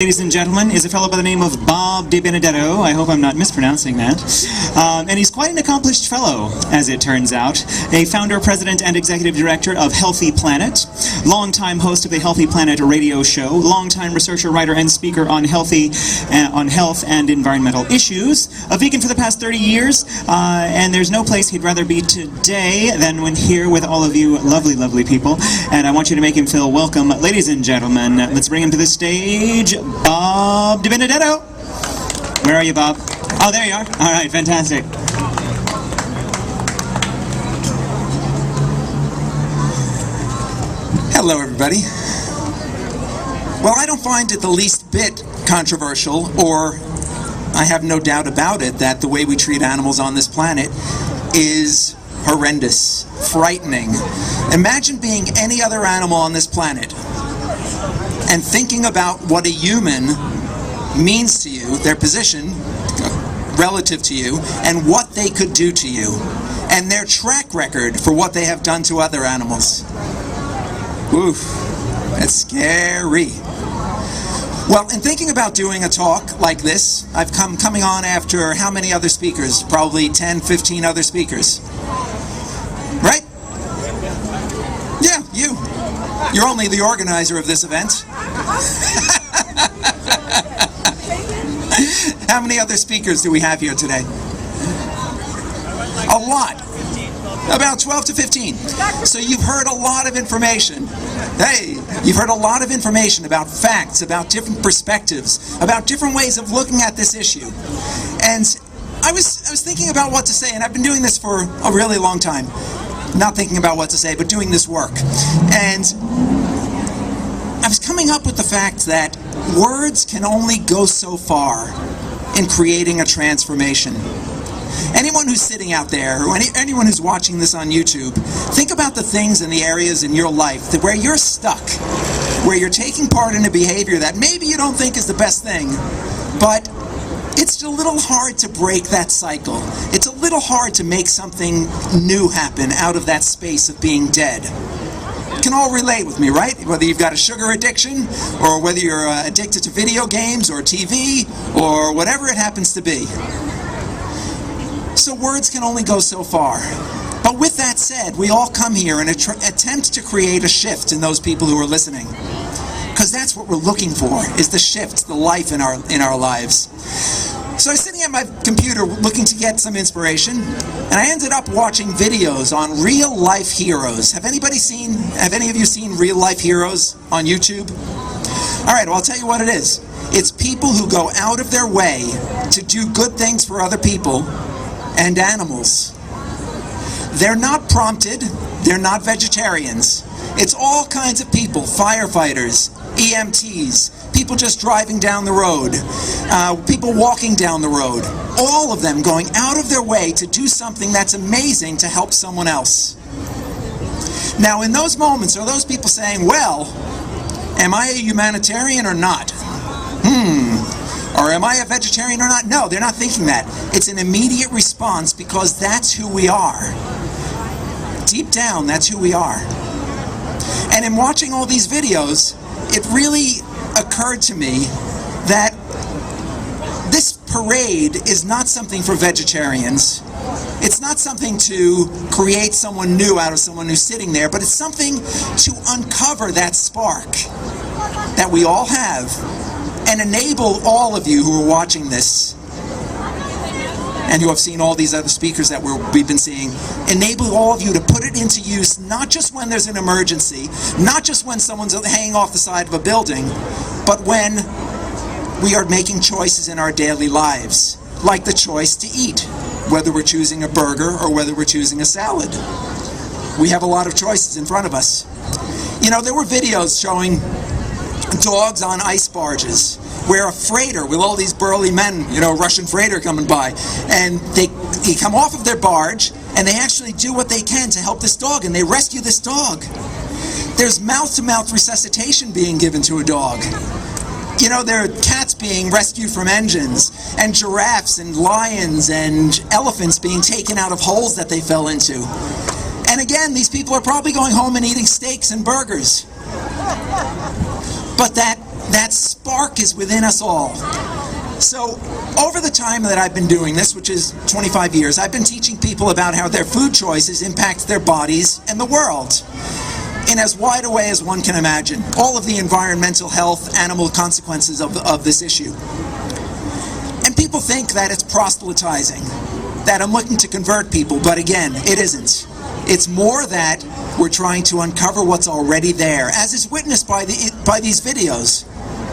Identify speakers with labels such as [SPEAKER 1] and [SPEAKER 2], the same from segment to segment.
[SPEAKER 1] Ladies and gentlemen, is a fellow by the name of Bob DiBenedetto. I hope I'm not mispronouncing that. And he's quite an accomplished fellow, as it turns out. A founder, president, and executive director of Healthy Planet, longtime host of the Healthy Planet radio show, longtime researcher, writer, and speaker on health and environmental issues, a vegan for the past 30 years, and there's no place he'd rather be today than when here with all of you lovely, lovely people. And I want you to make him feel welcome. Ladies and gentlemen, let's bring him to the stage. Bob DiBenedetto. Where are you, Bob? Oh, there you are. All right, fantastic.
[SPEAKER 2] Hello, everybody. Well, I don't find it the least bit controversial, or I have no doubt about it, that the way we treat animals on this planet is horrendous, frightening. Imagine being any other animal on this planet and thinking about what a human means to you, their position relative to you, and what they could do to you, and their track record for what they have done to other animals. Oof, that's scary. Well, in thinking about doing a talk like this, I've coming on after how many other speakers? Probably 10, 15 other speakers. Right? Yeah, you. You're only the organizer of this event. How many other speakers do we have here today? A lot. About 12 to 15. So you've heard a lot of information. Hey, you've heard a lot of information about facts, about different perspectives, about different ways of looking at this issue. And I was thinking about what to say, and I've been doing this for a really long time. Not thinking about what to say, but doing this work. And I was coming up with the fact that words can only go so far in creating a transformation. Anyone who's sitting out there, or anyone who's watching this on YouTube, think about the things and the areas in your life where you're stuck, where you're taking part in a behavior that maybe you don't think is the best thing, but it's a little hard to break that cycle. It's a little hard to make something new happen out of that space of being dead. You can all relate with me, right? Whether you've got a sugar addiction, or whether you're addicted to video games, or TV, or whatever it happens to be. So words can only go so far. But with that said, we all come here and attempt to create a shift in those people who are listening. Because that's what we're looking for, is the shift, the life in our lives. So I was sitting at my computer looking to get some inspiration, and I ended up watching videos on real-life heroes. Have any of you seen real-life heroes on YouTube? All right, well, I'll tell you what it is. It's people who go out of their way to do good things for other people and animals. They're not prompted, they're not vegetarians. It's all kinds of people, firefighters, EMTs, people just driving down the road, people walking down the road, all of them going out of their way to do something that's amazing to help someone else. Now, in those moments, are those people saying, well, am I a humanitarian or not? Or am I a vegetarian or not? No, they're not thinking that. It's an immediate response because that's who we are. Deep down, that's who we are. And in watching all these videos, it really occurred to me that this parade is not something for vegetarians. It's not something to create someone new out of someone who's sitting there, but it's something to uncover that spark that we all have and enable all of you who are watching this and who have seen all these other speakers that we've been seeing, enable all of you to put it into use, not just when there's an emergency, not just when someone's hanging off the side of a building, but when we are making choices in our daily lives, like the choice to eat, whether we're choosing a burger or whether we're choosing a salad. We have a lot of choices in front of us. You know, there were videos showing dogs on ice barges, where a freighter with all these burly men, you know, Russian freighter coming by, and they come off of their barge, and they actually do what they can to help this dog, and they rescue this dog. There's mouth-to-mouth resuscitation being given to a dog. You know, there are cats being rescued from engines, and giraffes and lions and elephants being taken out of holes that they fell into. And again, these people are probably going home and eating steaks and burgers. But that That spark is within us all. So, over the time that I've been doing this, which is 25 years, I've been teaching people about how their food choices impact their bodies and the world in as wide a way as one can imagine. All of the environmental, health, animal consequences of this issue. And people think that it's proselytizing, that I'm looking to convert people, but again, it isn't. It's more that we're trying to uncover what's already there, as is witnessed by these videos.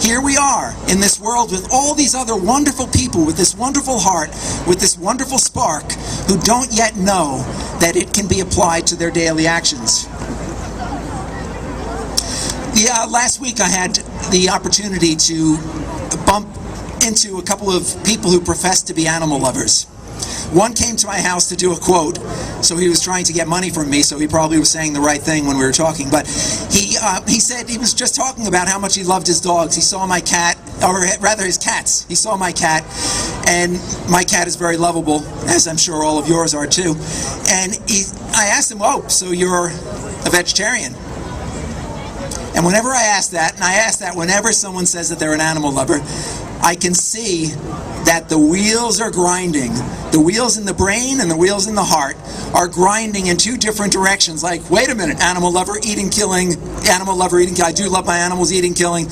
[SPEAKER 2] Here we are in this world with all these other wonderful people with this wonderful heart, with this wonderful spark, who don't yet know that it can be applied to their daily actions. Last week I had the opportunity to bump into a couple of people who profess to be animal lovers. One came to my house to do a quote, so he was trying to get money from me, so he probably was saying the right thing when we were talking, but he said he was just talking about how much he loved his dogs. He saw my cat, or rather his cats. He saw my cat, and my cat is very lovable, as I'm sure all of yours are too. And I asked him, oh, so you're a vegetarian? And whenever I ask that, and I ask that whenever someone says that they're an animal lover, I can see that the wheels are grinding. The wheels in the brain and the wheels in the heart are grinding in two different directions. Like, wait a minute, animal lover, eating, killing, animal lover, eating, I do love my animals, eating, killing.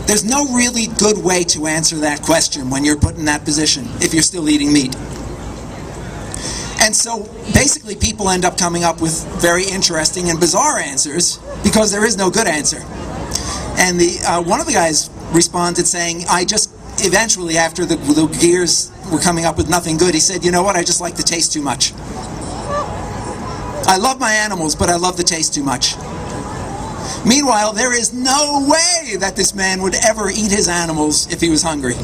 [SPEAKER 2] There's no really good way to answer that question when you're put in that position, if you're still eating meat. And so, basically, people end up coming up with very interesting and bizarre answers because there is no good answer. And one of the guys responded saying, eventually, after the gears were coming up with nothing good, he said, you know what, I just like the taste too much. I love my animals, but I love the taste too much. Meanwhile, there is no way that this man would ever eat his animals if he was hungry.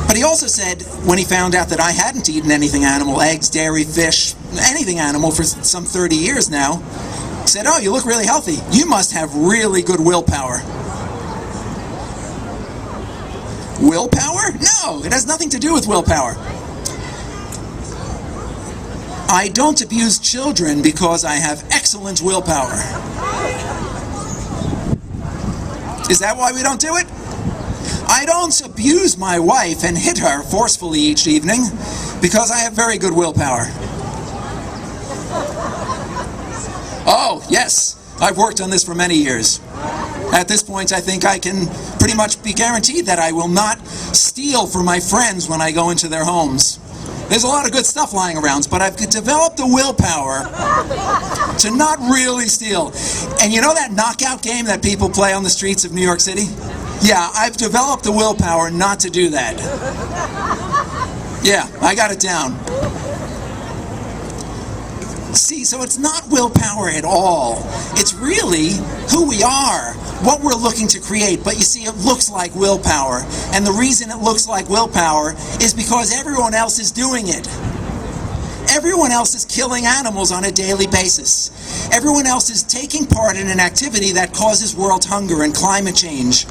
[SPEAKER 2] But he also said, when he found out that I hadn't eaten anything animal, eggs, dairy, fish, anything animal for some 30 years now, he said, oh, you look really healthy. You must have really good willpower. Willpower? No, it has nothing to do with willpower. I don't abuse children because I have excellent willpower. Is that why we don't do it? I don't abuse my wife and hit her forcefully each evening because I have very good willpower. Oh, yes, I've worked on this for many years. At this point, I think I can pretty much be guaranteed that I will not steal from my friends when I go into their homes. There's a lot of good stuff lying around, but I've developed the willpower to not really steal. And you know that knockout game that people play on the streets of New York City? Yeah, I've developed the willpower not to do that. Yeah, I got it down. See, so it's not willpower at all. It's really who we are, what we're looking to create. But you see, it looks like willpower. And the reason it looks like willpower is because everyone else is doing it. Everyone else is killing animals on a daily basis. Everyone else is taking part in an activity that causes world hunger and climate change.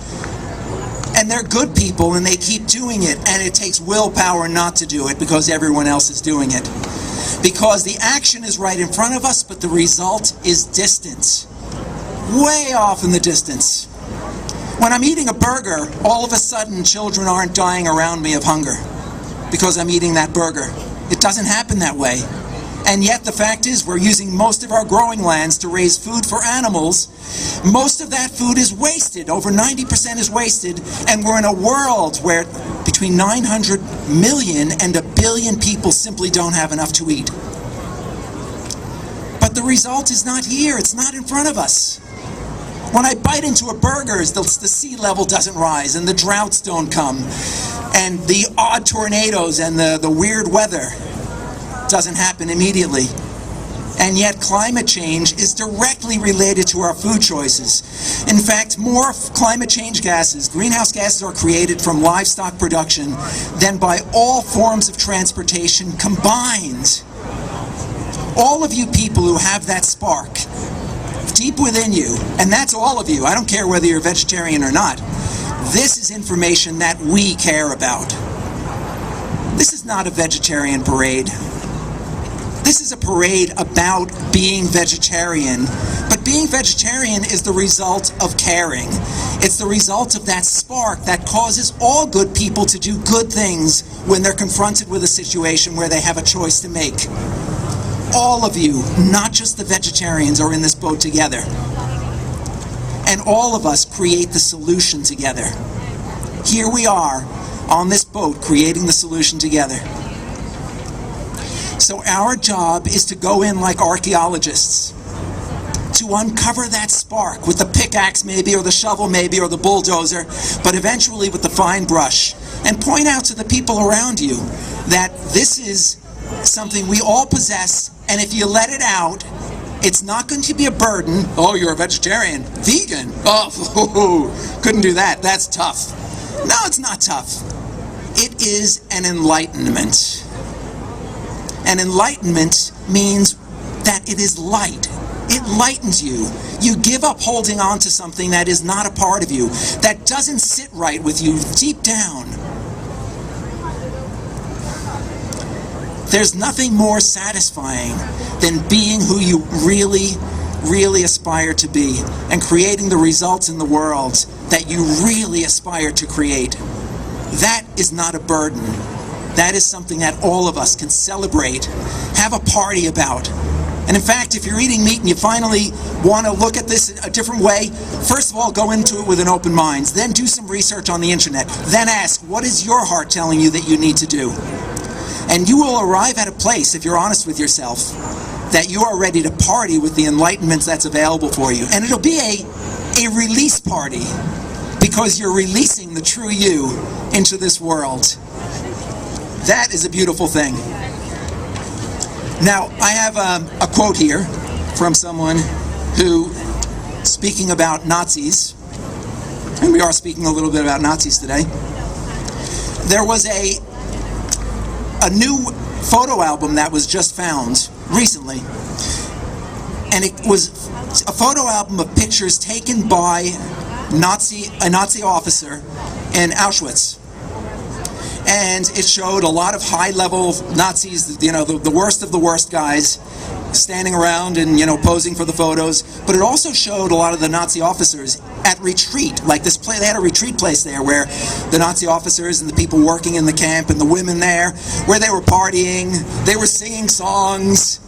[SPEAKER 2] And they're good people and they keep doing it, and it takes willpower not to do it because everyone else is doing it. Because the action is right in front of us, but the result is distant. Way off in the distance. When I'm eating a burger, all of a sudden children aren't dying around me of hunger because I'm eating that burger. It doesn't happen that way. And yet the fact is we're using most of our growing lands to raise food for animals. Most of that food is wasted. Over 90% is wasted. And we're in a world where between 900 million and 1 billion people simply don't have enough to eat. But the result is not here. It's not in front of us. When I bite into a burger, the sea level doesn't rise and the droughts don't come. And the odd tornadoes and the weird weather doesn't happen immediately. And yet climate change is directly related to our food choices. In fact, more climate change gases, greenhouse gases, are created from livestock production than by all forms of transportation combined. All of you people who have that spark deep within you, and that's all of you, I don't care whether you're a vegetarian or not, this is information that we care about. This is not a vegetarian parade. This is a parade about being vegetarian, but being vegetarian is the result of caring. It's the result of that spark that causes all good people to do good things when they're confronted with a situation where they have a choice to make. All of you, not just the vegetarians, are in this boat together. And all of us create the solution together. Here we are on this boat creating the solution together. So our job is to go in like archaeologists, to uncover that spark with the pickaxe maybe, or the shovel maybe, or the bulldozer, but eventually with the fine brush, and point out to the people around you that this is something we all possess, and if you let it out, it's not going to be a burden. Oh, you're a vegetarian. Vegan? Oh, couldn't do that. That's tough. No, it's not tough. It is an enlightenment. And enlightenment means that it is light. It lightens you. You give up holding on to something that is not a part of you, that doesn't sit right with you deep down. There's nothing more satisfying than being who you really aspire to be and creating the results in the world that you really aspire to create. That is not a burden. That is something that all of us can celebrate, have a party about. And in fact, if you're eating meat and you finally want to look at this a different way, first of all, go into it with an open mind. Then do some research on the internet. Then ask, what is your heart telling you that you need to do? And you will arrive at a place, if you're honest with yourself, that you are ready to party with the enlightenment that's available for you. And it'll be a release party, because you're releasing the true you into this world. That is a beautiful thing. Now, I have a quote here from someone who, speaking about Nazis, and we are speaking a little bit about Nazis today, there was a new photo album that was just found recently, and it was a photo album of pictures taken by a Nazi officer in Auschwitz. And it showed a lot of high-level Nazis, you know, the worst of the worst guys, standing around and, you know, posing for the photos. But it also showed a lot of the Nazi officers at retreat, like this place. They had a retreat place there where the Nazi officers and the people working in the camp and the women there, where they were partying, they were singing songs,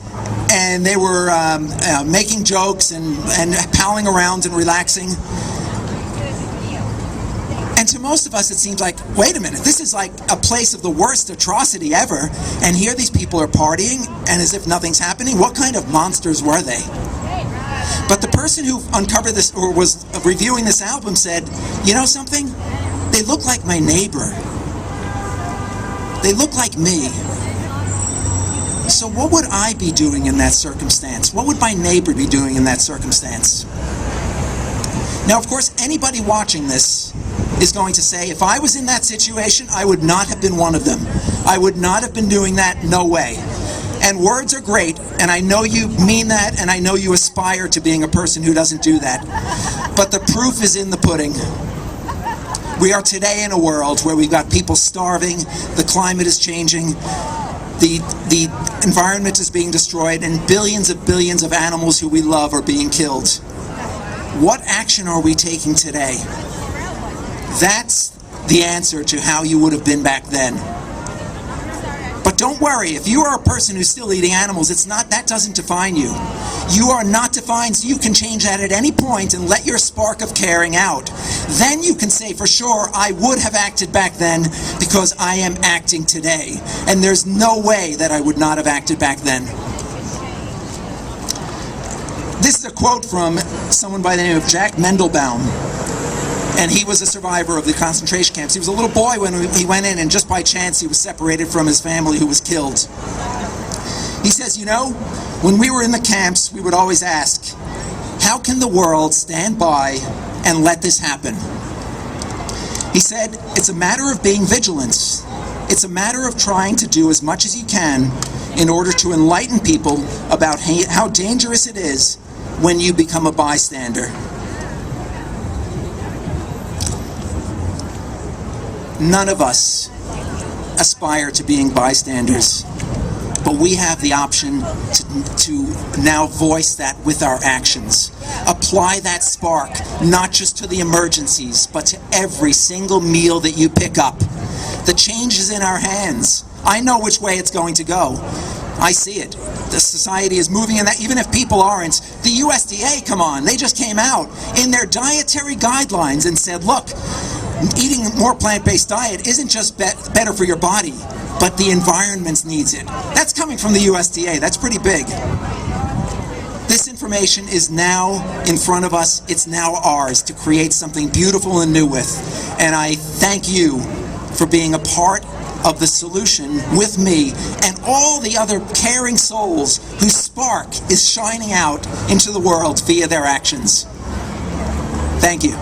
[SPEAKER 2] and they were making jokes and palling around and relaxing. And to most of us, it seems like, wait a minute, this is like a place of the worst atrocity ever, and here these people are partying, and as if nothing's happening. What kind of monsters were they? But the person who uncovered this, or was reviewing this album, said, you know something? They look like my neighbor. They look like me. So what would I be doing in that circumstance? What would my neighbor be doing in that circumstance? Now, of course, anybody watching this is going to say, if I was in that situation, I would not have been one of them. I would not have been doing that, no way. And words are great, and I know you mean that, and I know you aspire to being a person who doesn't do that. But the proof is in the pudding. We are today in a world where we've got people starving, the climate is changing, the environment is being destroyed, and billions of animals who we love are being killed. What action are we taking today? That's the answer to how you would have been back then. But don't worry, if you are a person who's still eating animals, that doesn't define you. You are not defined, so you can change that at any point and let your spark of caring out. Then you can say for sure, I would have acted back then because I am acting today. And there's no way that I would not have acted back then. This is a quote from someone by the name of Jack Mendelbaum. And he was a survivor of the concentration camps. He was a little boy when he went in, and just by chance he was separated from his family, who was killed. He says, you know, when we were in the camps, we would always ask, how can the world stand by and let this happen? He said, it's a matter of being vigilant. It's a matter of trying to do as much as you can in order to enlighten people about how dangerous it is when you become a bystander. None of us aspire to being bystanders, but but we have the option to now voice that with our actions. Apply that spark, not just to the emergencies, but to every single meal that you pick up. The change is in our hands. I know which way it's going to go. I see it. The society is moving in that, even if people aren't. The USDA, come on, they just came out in their dietary guidelines and said, look, eating a more plant-based diet isn't just better for your body, but the environment needs it. That's coming from the USDA. That's pretty big. This information is now in front of us. It's now ours to create something beautiful and new with. And I thank you for being a part of the solution with me and all the other caring souls whose spark is shining out into the world via their actions. Thank you.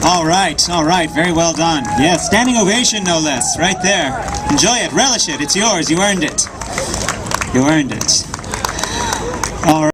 [SPEAKER 1] All right, very well done. Yes, standing ovation no less, right there. Enjoy it, relish it, it's yours, you earned it. You earned it. All right.